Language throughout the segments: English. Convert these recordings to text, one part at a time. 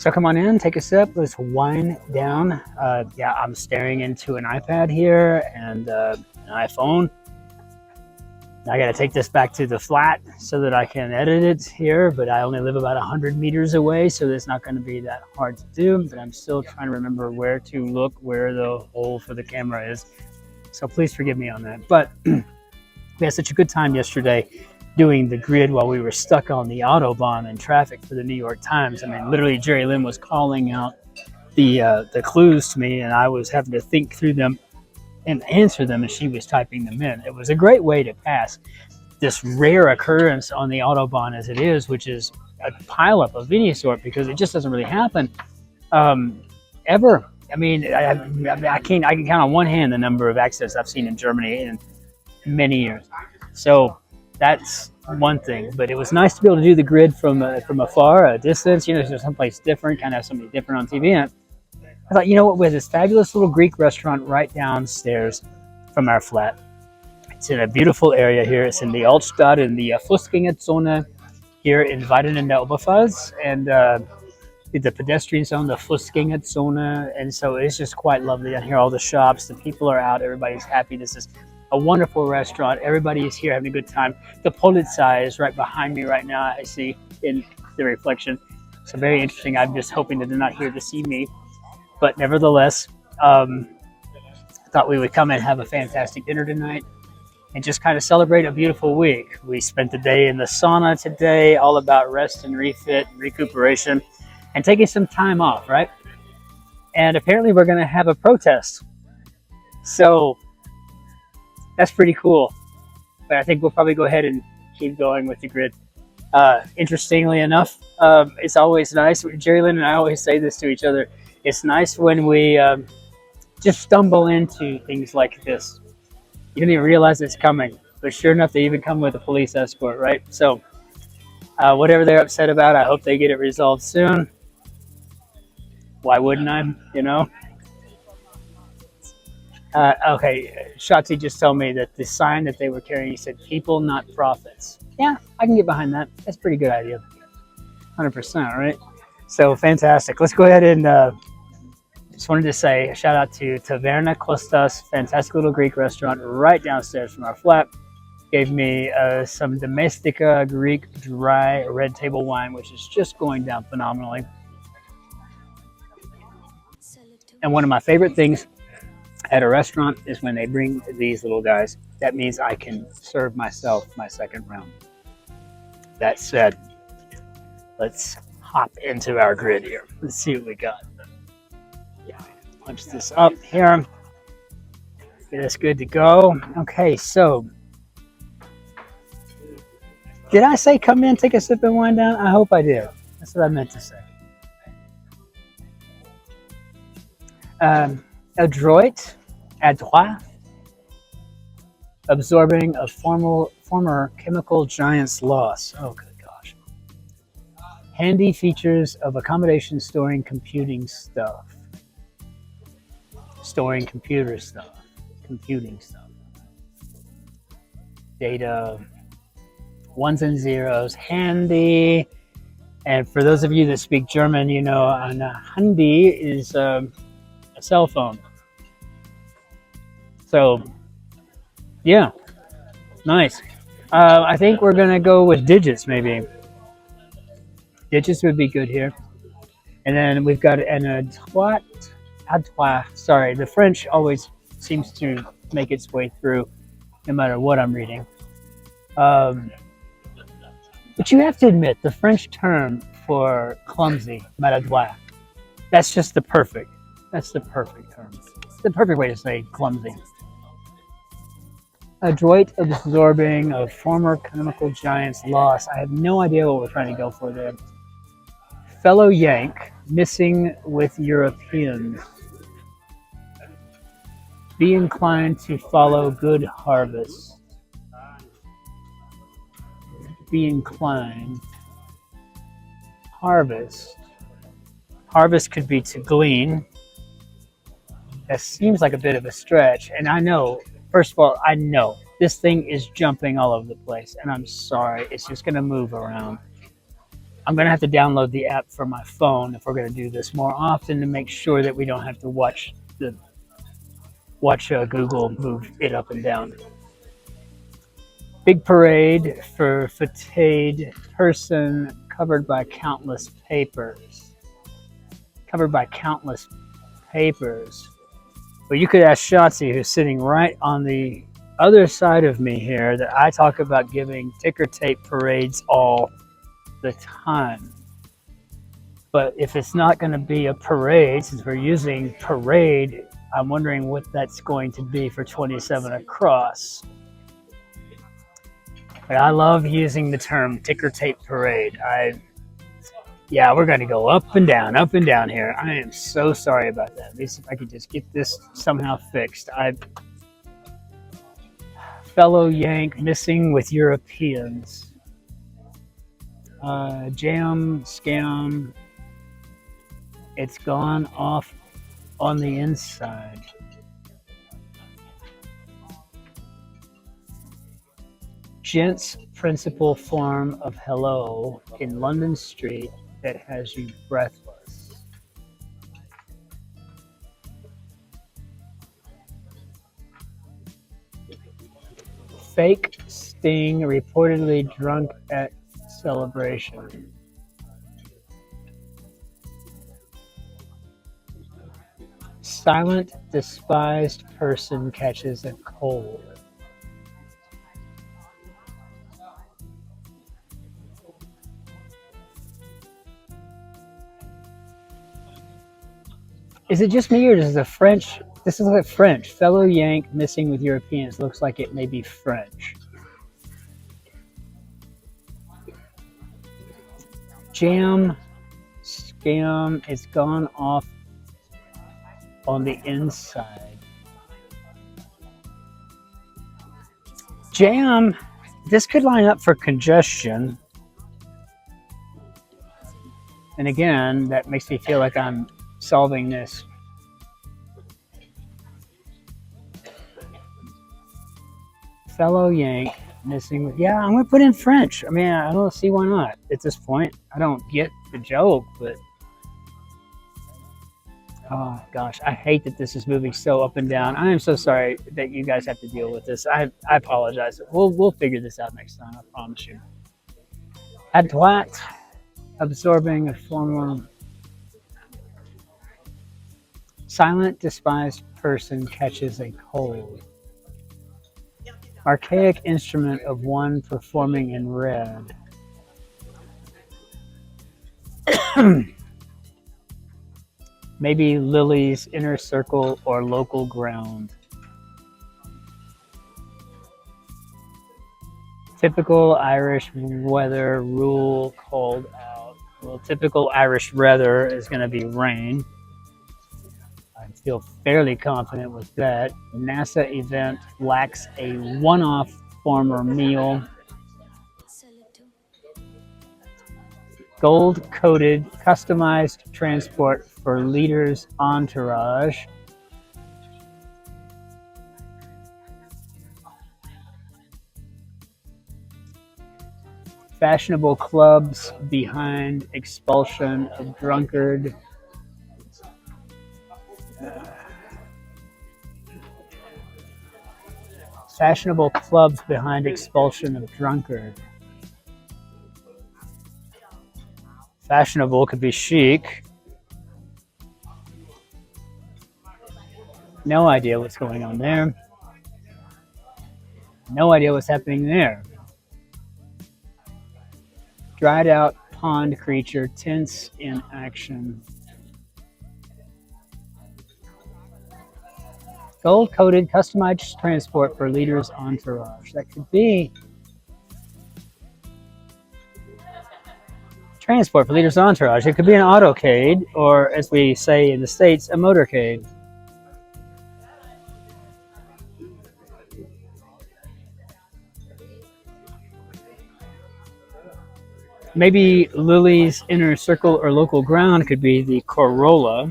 So come on in, take a sip. Let's wind down. Yeah, I'm staring into an iPad here and an iPhone. I got to take this back to the flat so that I can edit it here, but I only live about 100 meters away, so it's not going to be that hard to do, but I'm still trying to remember where to look, where the hole for the camera is. So please forgive me on that. But we had such a good time yesterday doing the grid while we were stuck on the Autobahn in traffic for the New York Times. I mean, literally Jerry Lynn was calling out the clues to me, and I was having to think through them and answer them as she was typing them in. It was a great way to pass this rare occurrence on the Autobahn as it is, which is a pileup of any sort, because it just doesn't really happen ever. I mean, I can count on one hand the number of accidents I've seen in Germany in many years. So that's one thing. But it was nice to be able to do the grid from afar, a distance. You know, there's someplace different, kind of have somebody different on TV. And I thought, you know what, with this fabulous little Greek restaurant right downstairs from our flat. It's in a beautiful area here. It's in the Altstadt, in the Fußgängerzone here in Weiden in der Oberpfalz, and the pedestrian zone, the Fußgängerzone. And so it's just quite lovely down here. All the shops, the people are out, everybody's happy. This is a wonderful restaurant. Everybody is here having a good time. The Polizei is right behind me right now, I see in the reflection. So very interesting. I'm just hoping that they're not here to see me. But nevertheless, I thought we would come and have a fantastic dinner tonight and just kind of celebrate a beautiful week. We spent the day in the sauna today, all about rest and refit and recuperation and taking some time off, right? And apparently we're going to have a protest. So that's pretty cool. But I think we'll probably go ahead and keep going with the grid. Interestingly enough, it's always nice. Jerry Lynn and I always say this to each other. It's nice when we just stumble into things like this. You don't even realize it's coming, but sure enough, they even come with a police escort, right? So whatever they're upset about, I hope they get it resolved soon. Why wouldn't I, you know? Okay, Shotzi just told me that the sign that they were carrying said, "People, not profits." Yeah, I can get behind that. That's a pretty good idea. 100%, right? So fantastic. Let's go ahead and just wanted to say a shout out to Taverna Kostas, fantastic little Greek restaurant right downstairs from our flat. Gave me some Domestica Greek dry red table wine, which is just going down phenomenally. And one of my favorite things at a restaurant is when they bring these little guys. That means I can serve myself my second round. That said, let's hop into our grid here. Let's see what we got. Yeah, punch this up here. Get us good to go. Okay, so did I say come in, take a sip and wind down? I hope I did. That's what I meant to say. Adroit, absorbing a former chemical giant's loss. Oh, good gosh. Handy features of accommodation storing computing stuff. Storing computer stuff. Computing stuff. Data. Ones and zeros. Handy. And for those of you that speak German, you know, a handy is a cell phone. So, yeah, nice. I think we're going to go with digits, maybe. Digits would be good here. And then we've got an adroit. Sorry, the French always seems to make its way through no matter what I'm reading. But you have to admit, the French term for clumsy, maladroit, that's just the perfect term. It's the perfect way to say clumsy. Adroit absorbing a former chemical giant's loss. I have no idea what we're trying to go for there. Fellow Yank, missing with Europeans. Be inclined to follow good harvest. Be inclined. Harvest. Harvest could be to glean. That seems like a bit of a stretch. And I know, first of all, I know this thing is jumping all over the place. And I'm sorry, it's just going to move around. I'm going to have to download the app for my phone if we're going to do this more often to make sure that we don't have to watch Google move it up and down. Big parade for fatigued person covered by countless papers. Covered by countless papers. But you could ask Shotzi, who's sitting right on the other side of me here, that I talk about giving ticker tape parades all the time. But if it's not going to be a parade, since we're using parade, I'm wondering what that's going to be for 27 across. But I love using the term ticker tape parade. Yeah, we're going to go up and down here. I am so sorry about that. At least if I could just get this somehow fixed. Fellow Yank missing with Europeans. Jam, scam. It's gone off on the inside. Gent's principal form of hello in London Street that has you breathless. Fake sting reportedly drunk at celebration. Silent, despised person catches a cold. Is it just me, or does the French? This is like French. Fellow Yank missing with Europeans. Looks like it may be French. Jam, scam. It's gone off on the inside. Jam. This could line up for congestion. And again, that makes me feel like I'm solving this. Fellow Yank missing with, yeah, I'm going to put in French. I mean, I don't see why not at this point. I don't get the joke, but oh gosh, I hate that this is moving so up and down. I am so sorry that you guys have to deal with this. I apologize. We'll figure this out next time, I promise you. Adroit, absorbing a former. Silent, despised person catches a cold. Archaic instrument of one performing in red. Maybe Lily's inner circle or local ground. Typical Irish weather rule called out. Well, typical Irish weather is going to be rain. I feel fairly confident with that. NASA event lacks a one-off former meal. Gold-coated, customized transport for leader's entourage. Fashionable clubs behind expulsion of drunkard. Fashionable clubs behind expulsion of drunkard. Fashionable could be chic. No idea what's going on there. No idea what's happening there. Dried out pond creature, tense in action. Gold-coated, customized transport for leader's entourage. That could be transport for leader's entourage. It could be an autocade, or as we say in the States, a motorcade. Maybe Lily's inner circle or local ground could be the Corolla.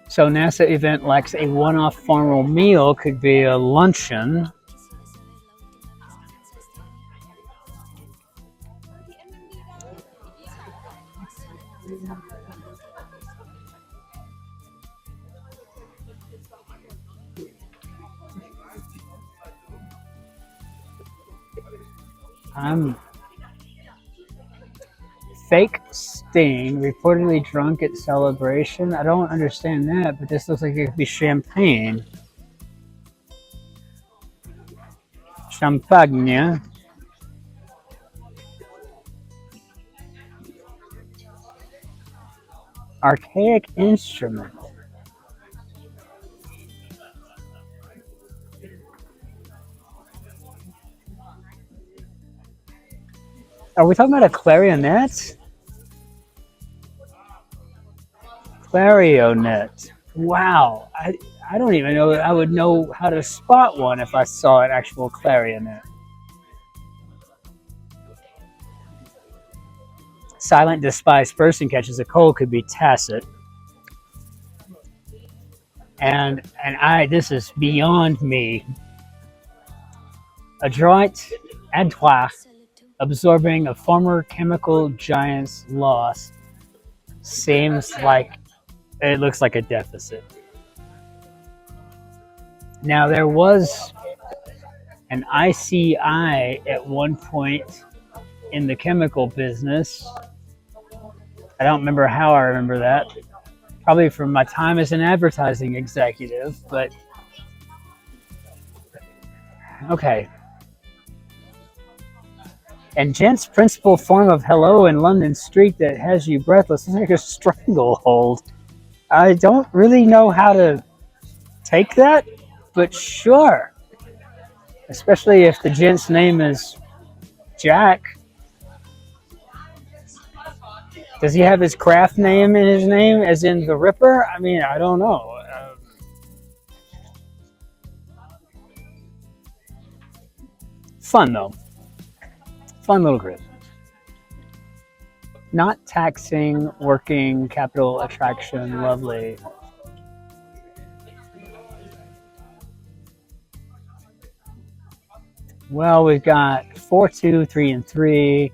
So NASA event lacks a one-off formal meal could be a luncheon. I'm fake sting, reportedly drunk at celebration. I don't understand that, but this looks like it could be champagne. Champagne. Archaic instrument. Are we talking about a clarionet? Clarionet. Wow. I don't even know that I would know how to spot one if I saw an actual clarionet. Silent, despised person catches a cold could be tacit. And this is beyond me. Adroit, adroit, absorbing a former chemical giant's loss seems like it looks like a deficit. Now there was an ICI at one point in the chemical business. I don't remember how I remember that. Probably from my time as an advertising executive, but okay. And Gent's principal form of hello in London Street that has you breathless is like a stranglehold. I don't really know how to take that, but sure. Especially if the gent's name is Jack. Does he have his craft name in his name, as in the Ripper? I mean, I don't know. Fun, though. Fun little group. Not taxing, working, capital, attraction, lovely. Well, we've got 4, 2, 3, and 3.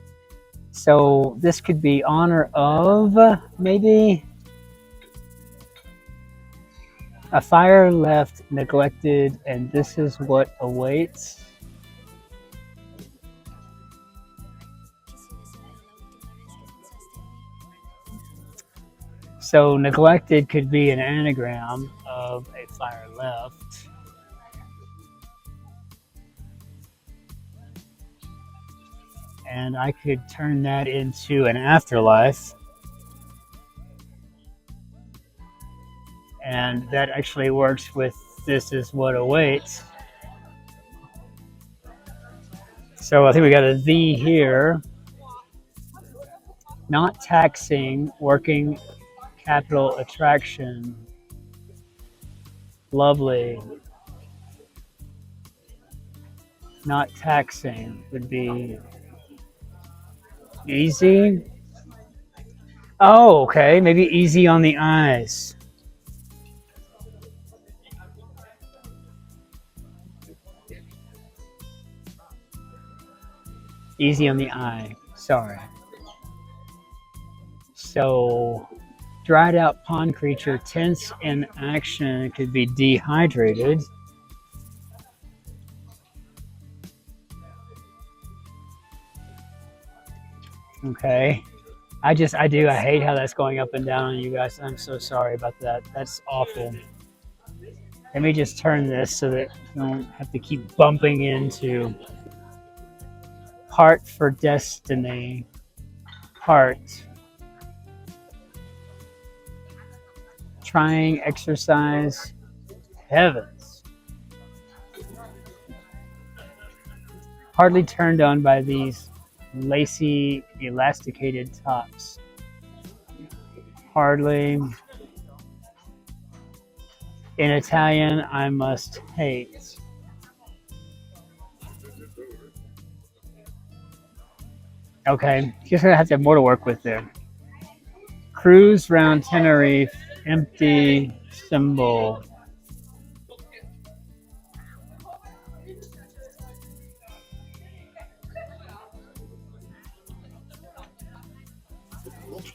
So this could be honor of, maybe, a fire left neglected, and this is what awaits. So neglected could be an anagram of a fire left. And I could turn that into an afterlife. And that actually works with this is what awaits. So I think we got a "the" here. Not taxing, working, capital, attraction, lovely. Not taxing would be easy. Oh, okay. Maybe easy on the eyes. Easy on the eye. Sorry. So, dried out pond creature, tense in action, could be dehydrated. Okay. I hate how that's going up and down on you guys. I'm so sorry about that. That's awful. Let me just turn this so that you don't have to keep bumping into heart for destiny. Heart. Trying, exercise. Heavens. Hardly turned on by these lacy, elasticated tops. Hardly. In Italian, I must hate. Okay, just gonna have to have more to work with there. Cruise round Tenerife, empty symbol.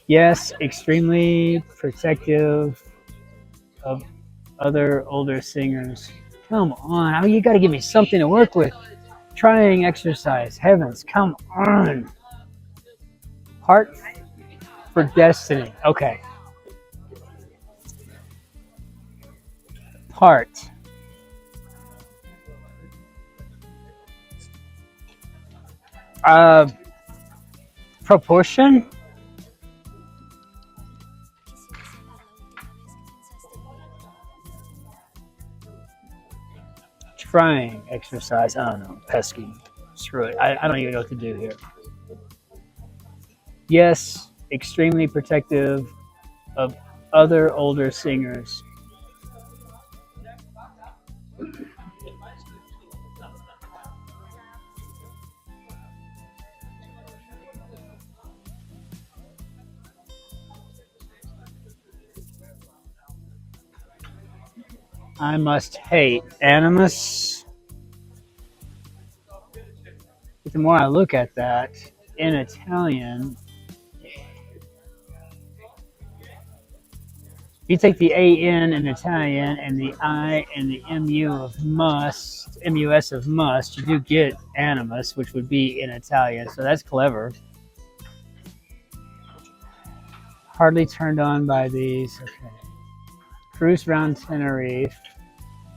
Yes, extremely protective of other older singers. Come on, I mean, you got to give me something to work with. Trying exercise. Heavens, come on. Heart for destiny. Okay. Heart. Uh, proportion. Trying exercise. I don't know. Pesky. Screw it. I don't even know what to do here. Yes, extremely protective of other older singers. I must hate animus. But the more I look at that, in Italian, you take the AN in Italian and the I and the MU of must, MUS of must, you do get animus, which would be in Italian. So that's clever. Hardly turned on by these. Okay. Cruise round Tenerife.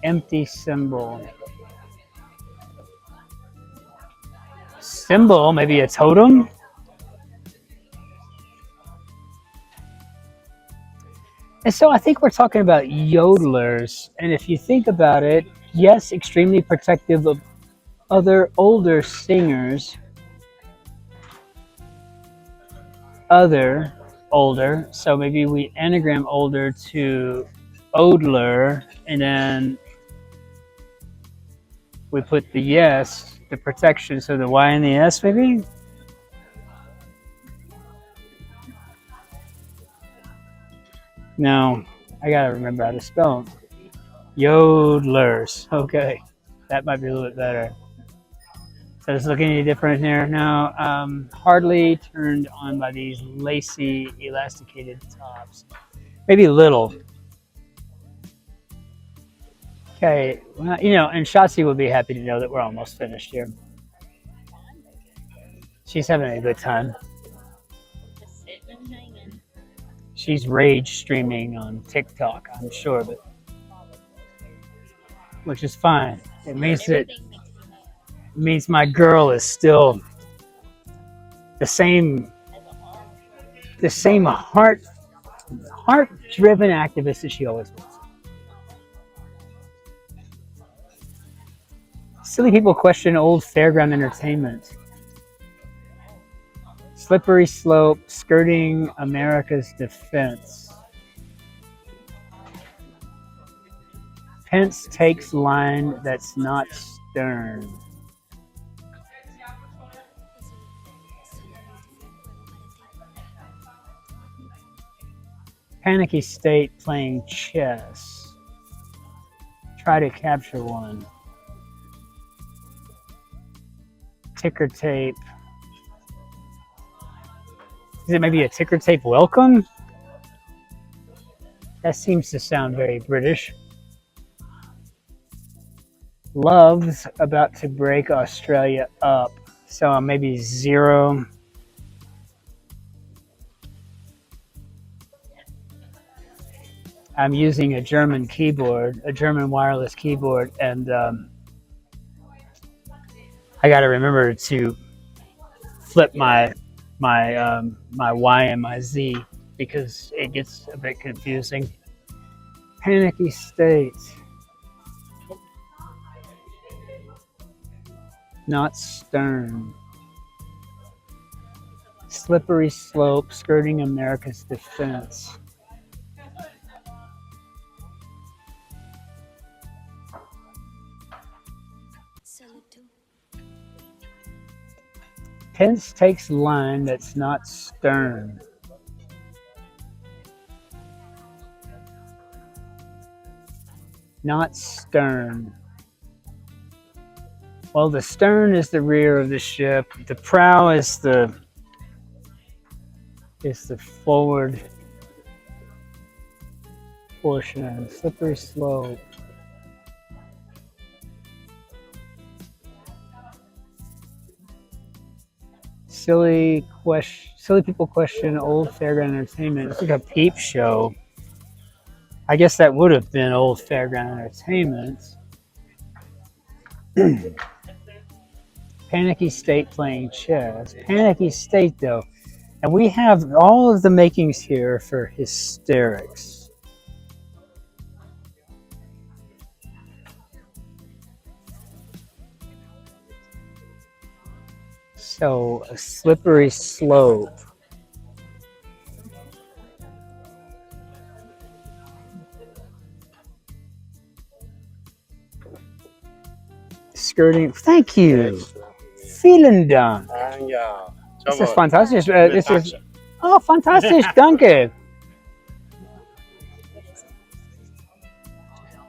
Empty symbol. Symbol, maybe a totem? And so I think we're talking about yodelers. And if you think about it, yes, extremely protective of other older singers. Other, older. So maybe we anagram older to odler, and then we put the yes, the protection, so the Y and the S maybe? No, I gotta remember how to spell them. Yodelers. Okay, that might be a little bit better. So does it look any different here? No, hardly turned on by these lacy, elasticated tops. Maybe little. Okay, well, you know, and Shotzi will be happy to know that we're almost finished here. She's having a good time. She's rage streaming on TikTok, I'm sure of it, which is fine. It means my girl is still the same heart driven activist that she always was. Silly people question old fairground entertainment. Slippery slope, skirting America's defense. Pence takes line that's not stern. Panicky state playing chess. Try to capture one. Ticker tape. Is it maybe a ticker tape welcome? That seems to sound very British. Love's about to break Australia up. So maybe 0. I'm using a German keyboard, a German wireless keyboard, and I got to remember to flip my Y and my Z because it gets a bit confusing. Panicky state. Not stern. Slippery slope, skirting America's defense. Pence takes line that's not stern. Not stern. Well, the stern is the rear of the ship. The prow is the is the forward portion. Slippery slope. Silly people question old fairground entertainment. It's like a peep show. I guess that would have been old fairground entertainment. Panicky State playing chess. Panicky State, though. And we have all of the makings here for hysterics. So, a slippery slope. Skirting. Thank you. Vielen Dank. This is fantastic. This is fantastic. Danke.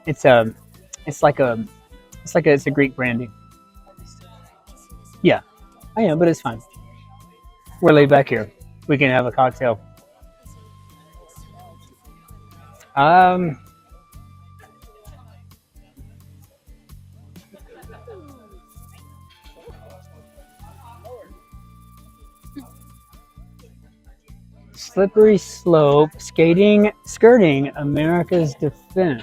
It's a Greek brandy. Yeah, I am, but it's fine. We're laid back here. We can have a cocktail. Slippery slope, skirting America's defense.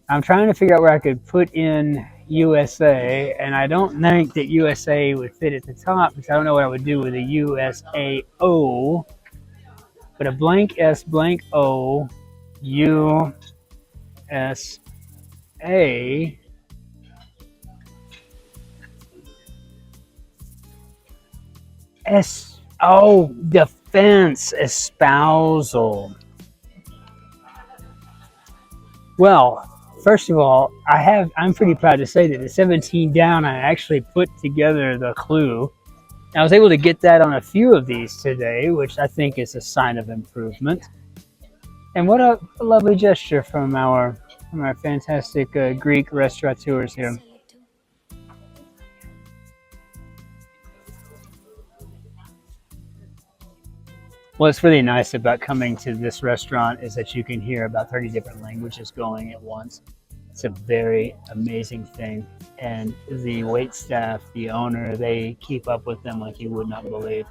I'm trying to figure out where I could put in USA, and I don't think that USA would fit at the top because I don't know what I would do with a USAO. But a blank S, blank O, USA. Defense, espousal. Well, first of all, I'm pretty proud to say that the 17 down, I actually put together the clue. I was able to get that on a few of these today, which I think is a sign of improvement. And what a lovely gesture from our fantastic Greek restaurateurs here. What's really nice about coming to this restaurant is that you can hear about 30 different languages going at once. It's a very amazing thing. And the wait staff, the owner, they keep up with them like you would not believe.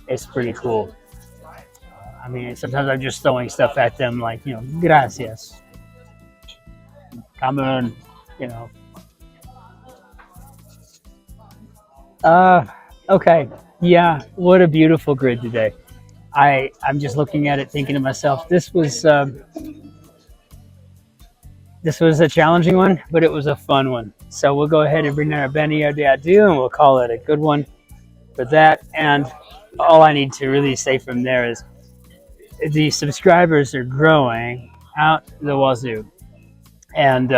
It's pretty cool. I mean, sometimes I'm just throwing stuff at them like, gracias. Come on, Okay. Yeah, what a beautiful grid today. I'm just looking at it thinking to myself, this was a challenging one, but it was a fun one. So we'll go ahead and bring our Benny de Adieu, and we'll call it a good one for that. And all I need to really say from there is the subscribers are growing out the wazoo. And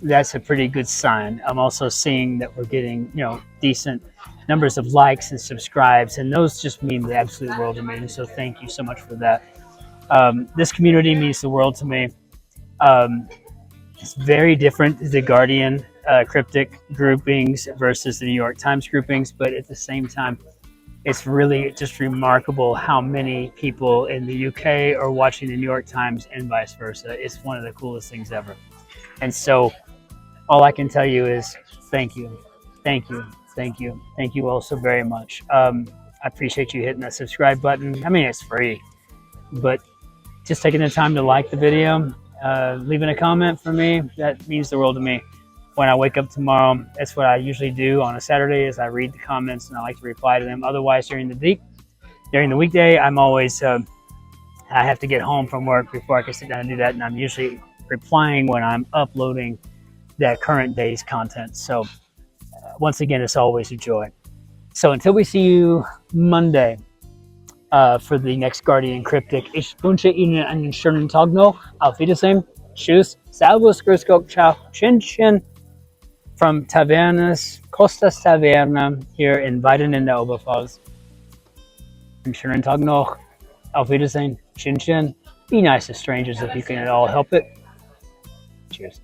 that's a pretty good sign. I'm also seeing that we're getting, decent numbers of likes and subscribes, and those just mean the absolute world to me. So thank you so much for that. This community means the world to me. It's very different, the Guardian Cryptic groupings versus the New York Times groupings, but at the same time, it's really just remarkable how many people in the UK are watching the New York Times and vice versa. It's one of the coolest things ever. And so all I can tell you is thank you. Thank you. Thank you. Thank you all so very much. I appreciate you hitting that subscribe button. I mean, it's free, but just taking the time to like the video, leaving a comment for me, that means the world to me. When I wake up tomorrow, that's what I usually do on a Saturday is I read the comments and I like to reply to them. Otherwise, during the weekday, I'm always, I have to get home from work before I can sit down and do that. And I'm usually replying when I'm uploading that current day's content. So once again, it's always a joy. So until we see you Monday for the next Guardian Cryptic, ich wünsche Ihnen einen schönen Tag noch. Auf Wiedersehen. Tschüss. Servus, grüß Gott, ciao, Cin-Cin. From Tavernas, Costa's Taverna here in Weiden in der Oberpfalz. Einen schönen Tag noch. Auf Wiedersehen. Cin-Cin. Be nice to strangers if you can at all help it. Cheers.